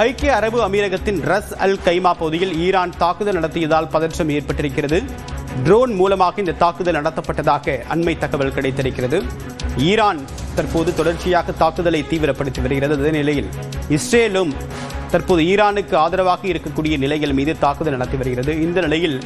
ஐக்கிய அரபு அமீரகத்தின் ரஸ் அல் கைமா பகுதியில் ஈரான் தாக்குதல் நடத்தியதால் பதற்றம் ஏற்பட்டிருக்கிறது. ட்ரோன் மூலமாக இந்த தாக்குதல் நடத்தப்பட்டதாக அண்மை தகவல் கிடைத்திருக்கிறது. ஈரான் தற்போது தொடர்ச்சியாக தாக்குதலை தீவிரப்படுத்தி வருகிறது. அதே நிலையில் இஸ்ரேலும் தற்போது ஈரானுக்கு ஆதரவாக இருக்கக்கூடிய நிலைகள் மீது தாக்குதல் நடத்தி வருகிறது. இந்த நிலையில்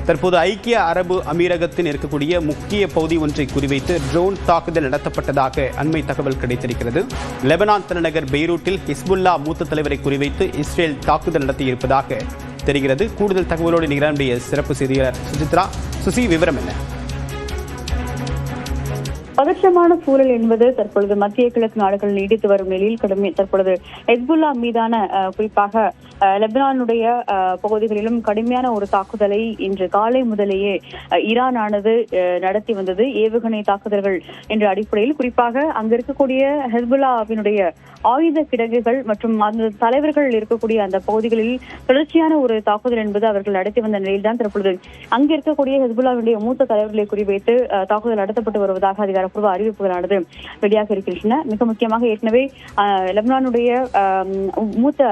தற்போது ஐக்கிய அரபு அமீரகத்தில் இருக்கக்கூடிய முக்கிய பகுதி ஒன்றை குறிவைத்து ட்ரோன் தாக்குதல் நடத்தப்பட்டதாக அண்மை தகவல் கிடைத்திருக்கிறது. லெபனான் தலைநகர் பெய்ரூட்டில் ஹிஸ்புல்லா மூத்த தலைவரை குறிவைத்து இஸ்ரேல் தாக்குதல் நடத்தியிருப்பதாக தெரிகிறது. கூடுதல் தகவலோடு நிகழ்ச்சிய சிறப்பு செய்தியாளர் சுசித்ரா. சுசி, விவரம் என்ன? பதற்றமான சூழல் என்பது தற்பொழுது மத்திய கிழக்கு நாடுகள் நீடித்து வரும் நிலையில் தற்பொழுது ஹெஸ்புல்லா மீதான குறிப்பாக லெபனானுடைய பகுதிகளிலும் கடுமையான ஒரு தாக்குதலை இன்று காலை முதலேயே ஈரான் ஆனது நடத்தி வந்தது. ஏவுகணை தாக்குதல்கள் என்ற அடிப்படையில் குறிப்பாக அங்கு இருக்கக்கூடிய ஹெஸ்புல்லாவினுடைய ஆயுத கிடங்குகள் மற்றும் அந்த தலைவர்கள் இருக்கக்கூடிய அந்த பகுதிகளில் தொடர்ச்சியான ஒரு தாக்குதல் என்பது அவர்கள் நடத்தி வந்த நிலையில்தான் தற்பொழுது அங்கு இருக்கக்கூடிய ஹெஸ்புல்லாவினுடைய மூத்த தலைவர்களை குறிவைத்து தாக்குதல் நடத்தப்பட்டு வருவதாக அதிகாரப்பூர்வ அறிவிப்புகளானது வெளியாக இருக்கின்றன. மிக முக்கியமாக ஏற்கனவே லெபனானுடைய மூத்த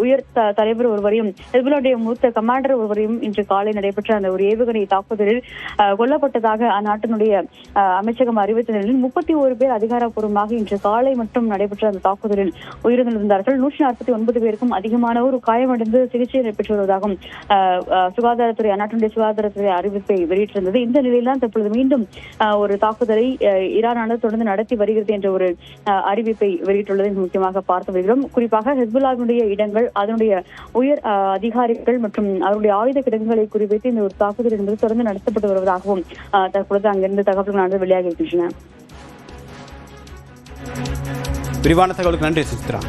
உயர் தலைவர் ஒருவரையும் ஹெஸ்புல்லாவுடைய மூத்த கமாண்டர் ஒருவரையும் இன்று காலை நடைபெற்ற அந்த ஒரு ஏவுகணை தாக்குதலில் கொல்லப்பட்டதாக அந்நாட்டினுடைய அமைச்சகம் அறிவித்த நிலையில் 31 பேர் அதிகாரப்பூர்வமாக இன்று காலை மட்டும் நடைபெற்ற அந்த தாக்குதலில் உயிரிழந்திருந்தார்கள். 149 பேருக்கும் அதிகமானோர் காயமடைந்து சிகிச்சை நடைபெற்று வருவதாகவும் சுகாதாரத்துறை அந்நாட்டினுடைய சுகாதாரத்துறை அறிவிப்பை வெளியிட்டிருந்தது. இந்த நிலையில்தான் தற்பொழுது மீண்டும் ஒரு தாக்குதலை ஈரானானது தொடர்ந்து நடத்தி வருகிறது என்ற ஒரு அறிவிப்பை வெளியிட்டுள்ளதை முக்கியமாக பார்த்து வருகிறோம். குறிப்பாக ஹெஸ்புல்லாவினுடைய இடங்கள், அதனுடைய உயர் அதிகாரிகள் மற்றும் அவருடைய ஆயுத கிடங்குகளை குறிவைத்து இந்த ஒரு தாக்குதல் என்பது தொடர்ந்து நடத்தப்பட்டு வருவதாகவும் தற்பொழுது அங்கிருந்து தகவல்கள் வெளியாகி இருக்கின்றன. விரிவான தகவலுக்கு நன்றி சுசித்ரா.